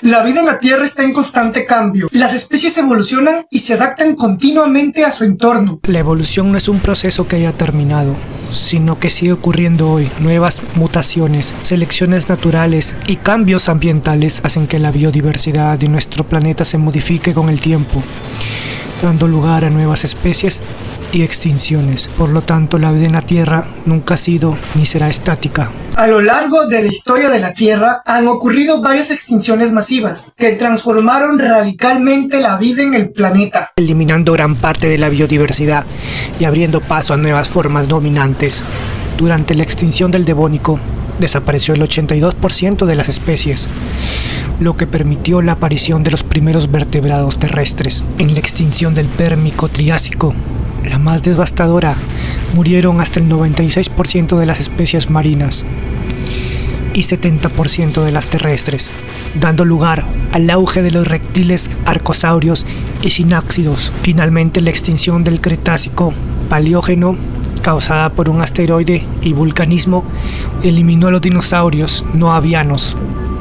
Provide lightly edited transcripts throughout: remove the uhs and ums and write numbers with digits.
La vida en la Tierra está en constante cambio. Las especies evolucionan y se adaptan continuamente a su entorno. La evolución no es un proceso que haya terminado, sino que sigue ocurriendo hoy. Nuevas mutaciones, selecciones naturales y cambios ambientales hacen que la biodiversidad de nuestro planeta se modifique con el tiempo, dando lugar a nuevas especies y extinciones. Por lo tanto, la vida en la Tierra nunca ha sido ni será estática. A lo largo de la historia de la Tierra han ocurrido varias extinciones masivas que transformaron radicalmente la vida en el planeta, eliminando gran parte de la biodiversidad y abriendo paso a nuevas formas dominantes. Durante la extinción del Devónico, desapareció el 82% de las especies, lo que permitió la aparición de los primeros vertebrados terrestres. En la extinción del Pérmico-Triásico, la más devastadora, murieron hasta el 96% de las especies marinas y 70% de las terrestres, dando lugar al auge de los reptiles arcosaurios y sinápsidos. Finalmente, la extinción del Cretácico Paleógeno, causada por un asteroide y vulcanismo, eliminó a los dinosaurios no avianos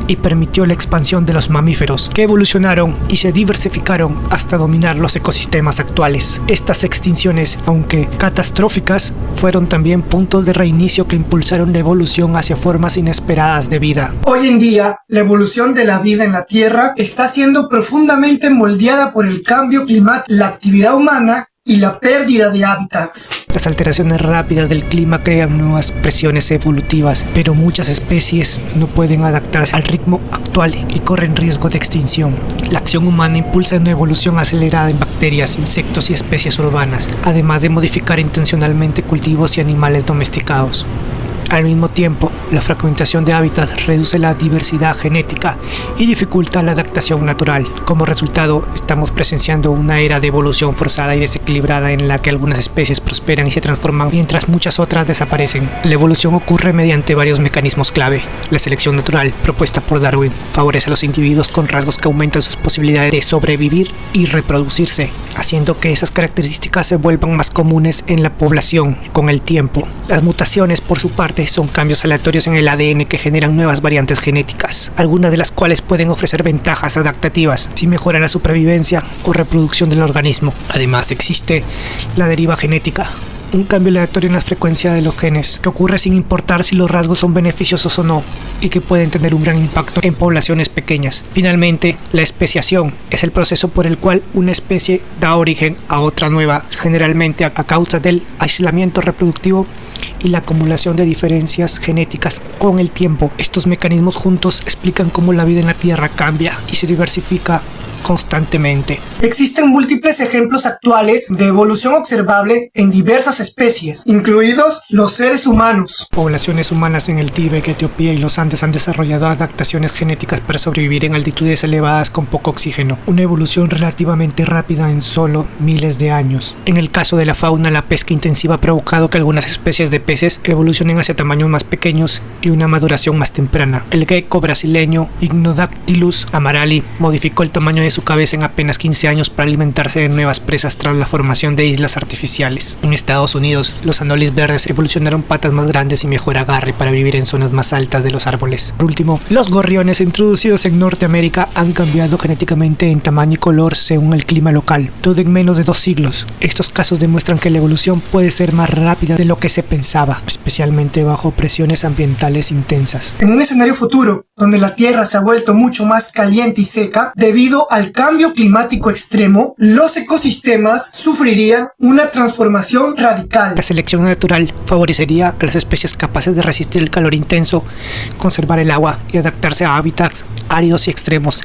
y permitió la expansión de los mamíferos, que evolucionaron y se diversificaron hasta dominar los ecosistemas actuales. Estas extinciones, aunque catastróficas, fueron también puntos de reinicio que impulsaron la evolución hacia formas inesperadas de vida. Hoy en día, la evolución de la vida en la Tierra está siendo profundamente moldeada por el cambio climático, la actividad humana y la pérdida de hábitats. Las alteraciones rápidas del clima crean nuevas presiones evolutivas, pero muchas especies no pueden adaptarse al ritmo actual y corren riesgo de extinción. La acción humana impulsa una evolución acelerada en bacterias, insectos y especies urbanas, además de modificar intencionalmente cultivos y animales domesticados. Al mismo tiempo, la fragmentación de hábitats reduce la diversidad genética y dificulta la adaptación natural. Como resultado, estamos presenciando una era de evolución forzada y desequilibrada en la que algunas especies prosperan y se transforman mientras muchas otras desaparecen. La evolución ocurre mediante varios mecanismos clave. La selección natural, propuesta por Darwin, favorece a los individuos con rasgos que aumentan sus posibilidades de sobrevivir y reproducirse, haciendo que esas características se vuelvan más comunes en la población con el tiempo. Las mutaciones, por su parte, son cambios aleatorios en el ADN que generan nuevas variantes genéticas, algunas de las cuales pueden ofrecer ventajas adaptativas si mejoran la supervivencia o reproducción del organismo. Además, existe la deriva genética, un cambio aleatorio en la frecuencia de los genes, que ocurre sin importar si los rasgos son beneficiosos o no, y que pueden tener un gran impacto en poblaciones pequeñas. Finalmente, la especiación es el proceso por el cual una especie da origen a otra nueva, generalmente a causa del aislamiento reproductivo y la acumulación de diferencias genéticas con el tiempo. Estos mecanismos juntos explican cómo la vida en la Tierra cambia y se diversifica constantemente. Existen múltiples ejemplos actuales de evolución observable en diversas especies, incluidos los seres humanos. Poblaciones humanas en el Tíbet, Etiopía y los Andes han desarrollado adaptaciones genéticas para sobrevivir en altitudes elevadas con poco oxígeno, una evolución relativamente rápida en solo miles de años. En el caso de la fauna, la pesca intensiva ha provocado que algunas especies de peces evolucionen hacia tamaños más pequeños y una maduración más temprana. El gecko brasileño Ignodactylus amarali modificó el tamaño de su cabeza en apenas 15 años para alimentarse de nuevas presas tras la formación de islas artificiales. En Estados Unidos, los anolis verdes evolucionaron patas más grandes y mejor agarre para vivir en zonas más altas de los árboles. Por último, los gorriones introducidos en Norteamérica han cambiado genéticamente en tamaño y color según el clima local, todo en menos de 2 siglos. Estos casos demuestran que la evolución puede ser más rápida de lo que se pensaba, especialmente bajo presiones ambientales intensas. En un escenario futuro, donde la Tierra se ha vuelto mucho más caliente y seca, debido al cambio climático extremo, los ecosistemas sufrirían una transformación radical. La selección natural favorecería a las especies capaces de resistir el calor intenso, conservar el agua y adaptarse a hábitats áridos y extremos.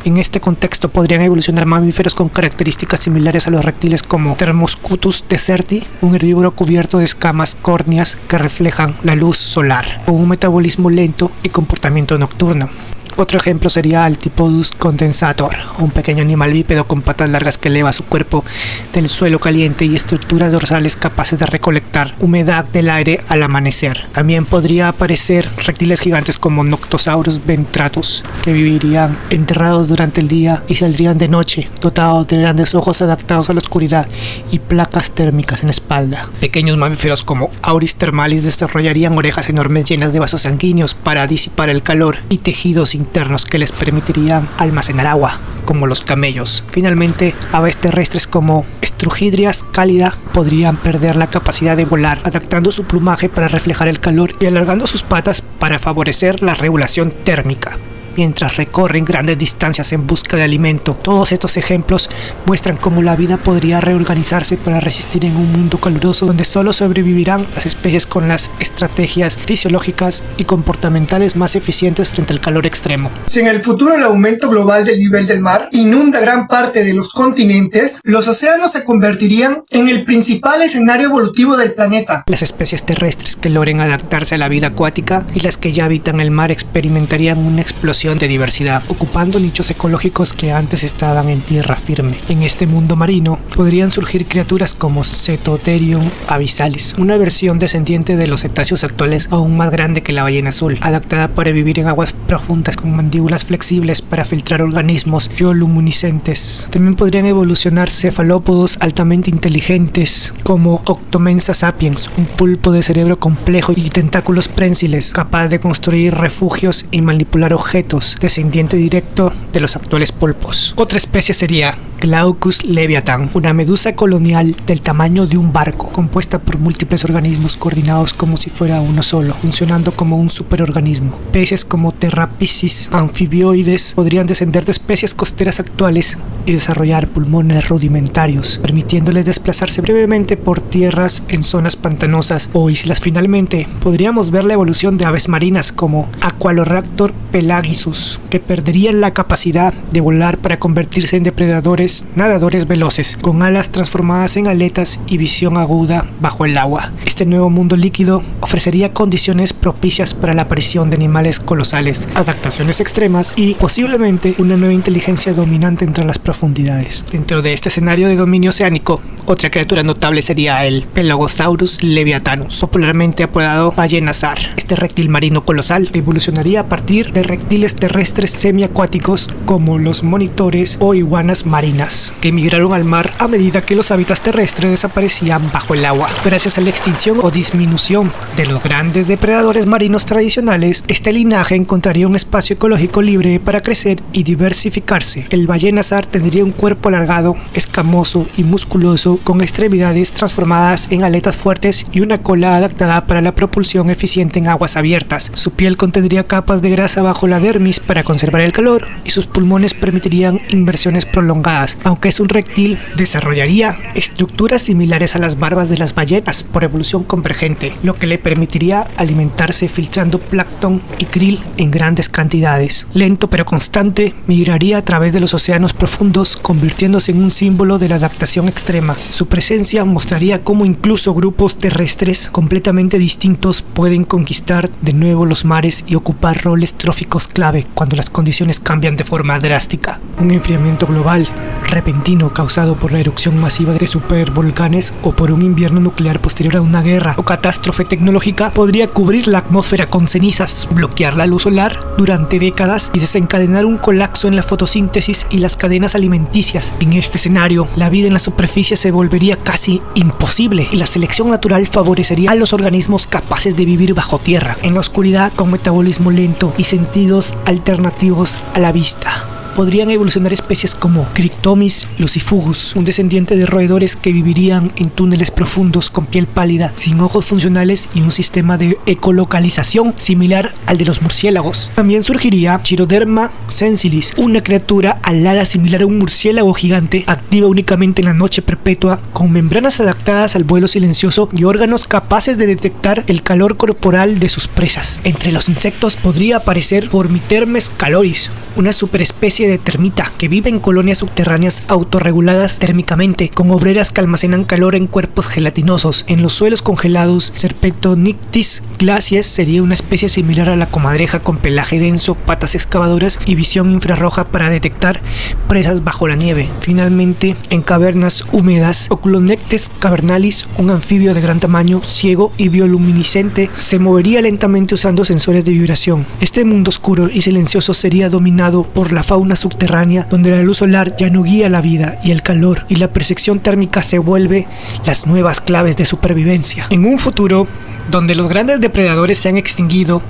En este contexto podrían evolucionar mamíferos con características similares a los reptiles como Thermoscutus deserti, un herbívoro cubierto de escamas córneas que reflejan la luz solar, con un metabolismo lento y comportamiento nocturno. Otro ejemplo sería el Typodus condensator, un pequeño animal bípedo con patas largas que eleva su cuerpo del suelo caliente y estructuras dorsales capaces de recolectar humedad del aire al amanecer. También podría aparecer reptiles gigantes como Noctosaurus ventratus, que vivirían enterrados durante el día y saldrían de noche, dotados de grandes ojos adaptados a la oscuridad y placas térmicas en la espalda. Pequeños mamíferos como Auris thermalis desarrollarían orejas enormes llenas de vasos sanguíneos para disipar el calor y tejidos internos que les permitirían almacenar agua, como los camellos. Finalmente, aves terrestres como Estrujidrias cálida podrían perder la capacidad de volar, adaptando su plumaje para reflejar el calor y alargando sus patas para favorecer la regulación térmica, mientras recorren grandes distancias en busca de alimento. Todos estos ejemplos muestran cómo la vida podría reorganizarse para resistir en un mundo caluroso donde solo sobrevivirán las especies con las estrategias fisiológicas y comportamentales más eficientes frente al calor extremo. Si en el futuro el aumento global del nivel del mar inunda gran parte de los continentes, los océanos se convertirían en el principal escenario evolutivo del planeta. Las especies terrestres que logren adaptarse a la vida acuática y las que ya habitan el mar experimentarían una explosión de diversidad, ocupando nichos ecológicos que antes estaban en tierra firme. En este mundo marino podrían surgir criaturas como Cetotherium abyssalis, una versión descendiente de los cetáceos actuales, aún más grande que la ballena azul, adaptada para vivir en aguas profundas con mandíbulas flexibles para filtrar organismos bioluminiscentes. También podrían evolucionar cefalópodos altamente inteligentes como Octomensa sapiens, un pulpo de cerebro complejo y tentáculos prensiles, capaz de construir refugios y manipular objetos, descendiente directo de los actuales pulpos. Otra especie sería Glaucus leviathan, una medusa colonial del tamaño de un barco, compuesta por múltiples organismos coordinados como si fuera uno solo, funcionando como un superorganismo. Peces como Terrapiscis anfibioides podrían descender de especies costeras actuales y desarrollar pulmones rudimentarios, permitiéndoles desplazarse brevemente por tierras en zonas pantanosas o islas. Finalmente, podríamos ver la evolución de aves marinas como Aqualoraptor pelagisus, que perderían la capacidad de volar para convertirse en depredadores nadadores veloces, con alas transformadas en aletas y visión aguda bajo el agua. Este nuevo mundo líquido ofrecería condiciones propicias para la aparición de animales colosales, adaptaciones extremas y posiblemente una nueva inteligencia dominante entre las profundidades. Dentro de este escenario de dominio oceánico, otra criatura notable sería el Pelagosaurus leviathanus, popularmente apodado ballena zar. Este reptil marino colosal evolucionaría a partir de reptiles terrestres semiacuáticos como los monitores o iguanas marinas, que emigraron al mar a medida que los hábitats terrestres desaparecían bajo el agua. Gracias a la extinción o disminución de los grandes depredadores marinos tradicionales, este linaje encontraría un espacio ecológico libre para crecer y diversificarse. El ballena zar tendría un cuerpo alargado, escamoso y musculoso, con extremidades transformadas en aletas fuertes y una cola adaptada para la propulsión eficiente en aguas abiertas. Su piel contendría capas de grasa bajo la dermis para conservar el calor y sus pulmones permitirían inversiones prolongadas. Aunque es un reptil, desarrollaría estructuras similares a las barbas de las ballenas por evolución convergente, lo que le permitiría alimentarse filtrando plancton y krill en grandes cantidades. Lento pero constante, migraría a través de los océanos profundos, convirtiéndose en un símbolo de la adaptación extrema. Su presencia mostraría cómo incluso grupos terrestres completamente distintos pueden conquistar de nuevo los mares y ocupar roles tróficos clave cuando las condiciones cambian de forma drástica. Un enfriamiento global repentino causado por la erupción masiva de supervolcanes o por un invierno nuclear posterior a una guerra o catástrofe tecnológica podría cubrir la atmósfera con cenizas, bloquear la luz solar durante décadas y desencadenar un colapso en la fotosíntesis y las cadenas alimenticias. En este escenario, la vida en la superficie se volvería casi imposible y la selección natural favorecería a los organismos capaces de vivir bajo tierra, en la oscuridad, con metabolismo lento y sentidos alternativos a la vista. Podrían evolucionar especies como Cryptomis lucifugus, un descendiente de roedores que vivirían en túneles profundos con piel pálida, sin ojos funcionales y un sistema de ecolocalización similar al de los murciélagos. También surgiría Chiroderma sensilis, una criatura alada similar a un murciélago gigante, activa únicamente en la noche perpetua, con membranas adaptadas al vuelo silencioso y órganos capaces de detectar el calor corporal de sus presas. Entre los insectos podría aparecer Formitermes caloris, una superespecie de termita que vive en colonias subterráneas autorreguladas térmicamente, con obreras que almacenan calor en cuerpos gelatinosos. En los suelos congelados, Serpentonyctis glacies sería una especie similar a la comadreja, con pelaje denso, patas excavadoras y visión infrarroja para detectar presas bajo la nieve. Finalmente, en cavernas húmedas, Oculonectes cavernalis, un anfibio de gran tamaño, ciego y bioluminiscente, se movería lentamente usando sensores de vibración. Este mundo oscuro y silencioso sería dominado por la fauna subterránea, donde la luz solar ya no guía la vida y el calor y la percepción térmica se vuelve las nuevas claves de supervivencia. En un futuro donde los grandes depredadores se han extinguido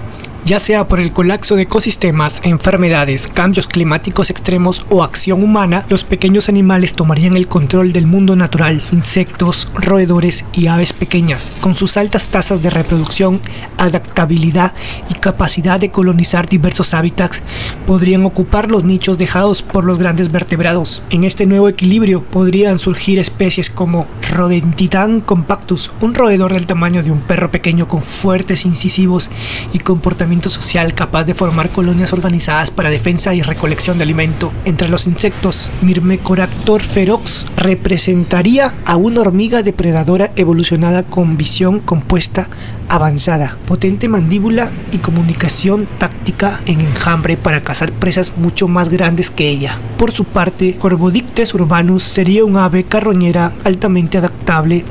Ya sea por el colapso de ecosistemas, enfermedades, cambios climáticos extremos o acción humana, los pequeños animales tomarían el control del mundo natural. Insectos, roedores y aves pequeñas, con sus altas tasas de reproducción, adaptabilidad y capacidad de colonizar diversos hábitats, podrían ocupar los nichos dejados por los grandes vertebrados. En este nuevo equilibrio podrían surgir especies como Rodentidam compactus, un roedor del tamaño de un perro pequeño con fuertes incisivos y comportamiento social capaz de formar colonias organizadas para defensa y recolección de alimento. Entre los insectos, Myrmecoraptor ferox representaría a una hormiga depredadora evolucionada con visión compuesta avanzada, potente mandíbula y comunicación táctica en enjambre para cazar presas mucho más grandes que ella. Por su parte, Corbodictes urbanus sería un ave carroñera altamente adaptable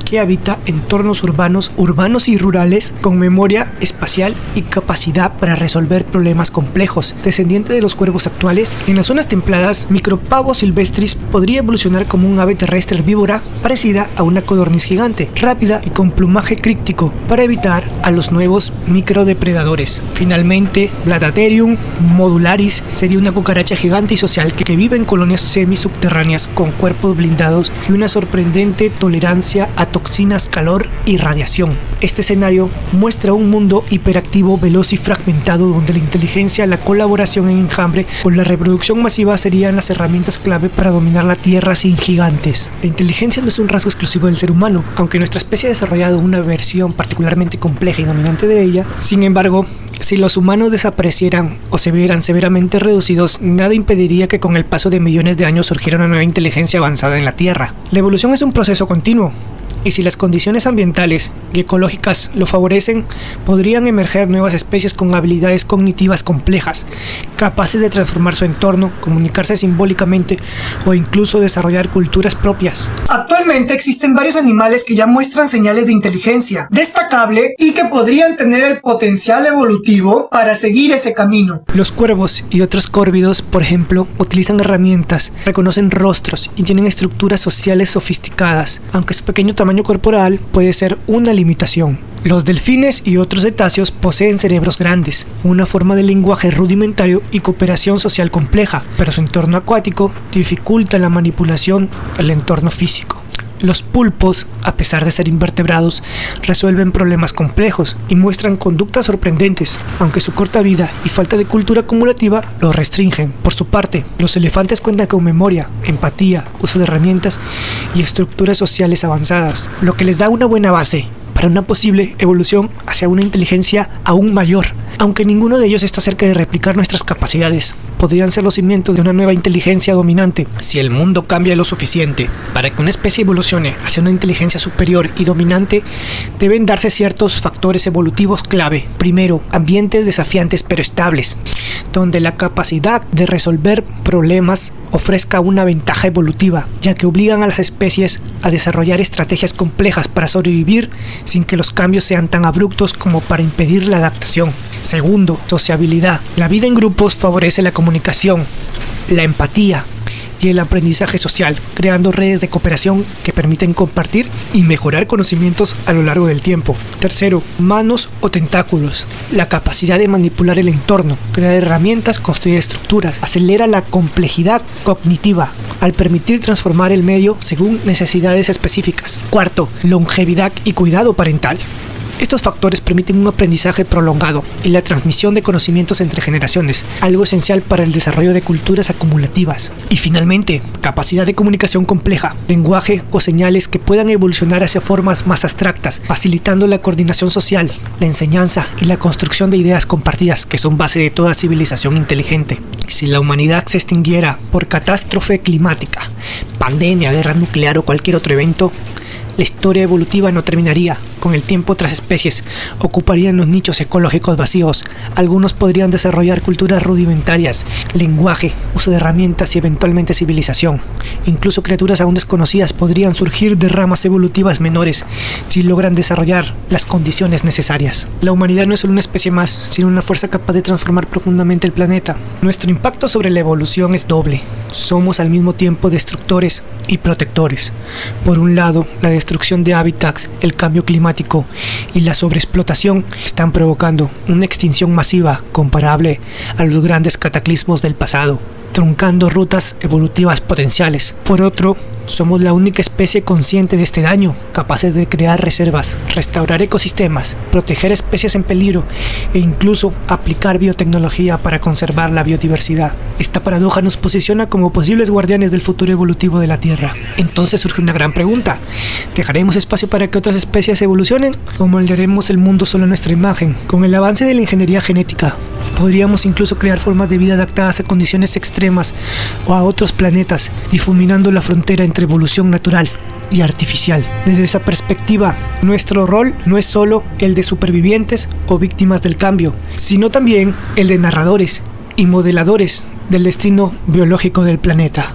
que habita entornos urbanos y rurales con memoria espacial y capacidad para resolver problemas complejos. Descendiente de los cuervos actuales, en las zonas templadas, Micropavo silvestris podría evolucionar como un ave terrestre herbívora parecida a una codorniz gigante, rápida y con plumaje críptico para evitar a los nuevos microdepredadores. Finalmente, Blatatherium modularis sería una cucaracha gigante y social que vive en colonias semisubterráneas con cuerpos blindados y una sorprendente tolerancia a toxinas, calor y radiación. Este escenario muestra un mundo hiperactivo, veloz y fragmentado donde la inteligencia, la colaboración en enjambre o la reproducción masiva serían las herramientas clave para dominar la Tierra sin gigantes. La inteligencia no es un rasgo exclusivo del ser humano, aunque nuestra especie ha desarrollado una versión particularmente compleja y dominante de ella. Sin embargo, si los humanos desaparecieran o se vieran severamente reducidos, nada impediría que con el paso de millones de años surgiera una nueva inteligencia avanzada en la Tierra. La evolución es un proceso continuo, y si las condiciones ambientales y ecológicas lo favorecen, podrían emerger nuevas especies con habilidades cognitivas complejas, capaces de transformar su entorno, comunicarse simbólicamente o incluso desarrollar culturas propias. Actualmente existen varios animales que ya muestran señales de inteligencia destacable y que podrían tener el potencial evolutivo para seguir ese camino. Los cuervos y otros córvidos, por ejemplo, utilizan herramientas, reconocen rostros y tienen estructuras sociales sofisticadas, aunque su pequeño tamaño corporal puede ser una limitación. Los delfines y otros cetáceos poseen cerebros grandes, una forma de lenguaje rudimentario y cooperación social compleja, pero su entorno acuático dificulta la manipulación del entorno físico. Los pulpos, a pesar de ser invertebrados, resuelven problemas complejos y muestran conductas sorprendentes, aunque su corta vida y falta de cultura acumulativa los restringen. Por su parte, los elefantes cuentan con memoria, empatía, uso de herramientas y estructuras sociales avanzadas, lo que les da una buena base para una posible evolución hacia una inteligencia aún mayor. Aunque ninguno de ellos está cerca de replicar nuestras capacidades, podrían ser los cimientos de una nueva inteligencia dominante. Si el mundo cambia lo suficiente para que una especie evolucione hacia una inteligencia superior y dominante, deben darse ciertos factores evolutivos clave. Primero, ambientes desafiantes pero estables, donde la capacidad de resolver problemas ofrezca una ventaja evolutiva, ya que obligan a las especies a desarrollar estrategias complejas para sobrevivir sin que los cambios sean tan abruptos como para impedir la adaptación. Segundo, sociabilidad. La vida en grupos favorece la comunicación, la empatía y el aprendizaje social, creando redes de cooperación que permiten compartir y mejorar conocimientos a lo largo del tiempo. Tercero, manos o tentáculos. La capacidad de manipular el entorno, crear herramientas, construir estructuras, acelera la complejidad cognitiva al permitir transformar el medio según necesidades específicas. Cuarto, longevidad y cuidado parental. Estos factores permiten un aprendizaje prolongado y la transmisión de conocimientos entre generaciones, algo esencial para el desarrollo de culturas acumulativas. Y finalmente, capacidad de comunicación compleja, lenguaje o señales que puedan evolucionar hacia formas más abstractas, facilitando la coordinación social, la enseñanza y la construcción de ideas compartidas que son base de toda civilización inteligente. Si la humanidad se extinguiera por catástrofe climática, pandemia, guerra nuclear o cualquier otro evento, la historia evolutiva no terminaría. Con el tiempo, otras especies ocuparían los nichos ecológicos vacíos. Algunos podrían desarrollar culturas rudimentarias, lenguaje, uso de herramientas y eventualmente civilización. Incluso criaturas aún desconocidas podrían surgir de ramas evolutivas menores si logran desarrollar las condiciones necesarias. La humanidad no es solo una especie más, sino una fuerza capaz de transformar profundamente el planeta. Nuestro impacto sobre la evolución es doble. somos al mismo tiempo destructores y protectores. Por un lado, la destrucción de hábitats, el cambio climático y la sobreexplotación están provocando una extinción masiva comparable a los grandes cataclismos del pasado, truncando rutas evolutivas potenciales. Por otro, somos la única especie consciente de este daño, capaces de crear reservas, restaurar ecosistemas, proteger especies en peligro e incluso aplicar biotecnología para conservar la biodiversidad. Esta paradoja nos posiciona como posibles guardianes del futuro evolutivo de la Tierra. Entonces surge una gran pregunta: ¿dejaremos espacio para que otras especies evolucionen o moldearemos el mundo solo a nuestra imagen? Con el avance de la ingeniería genética, podríamos incluso crear formas de vida adaptadas a condiciones extremas o a otros planetas, difuminando la frontera entre evolución natural y artificial. Desde esa perspectiva, nuestro rol no es solo el de supervivientes o víctimas del cambio, sino también el de narradores y modeladores del destino biológico del planeta.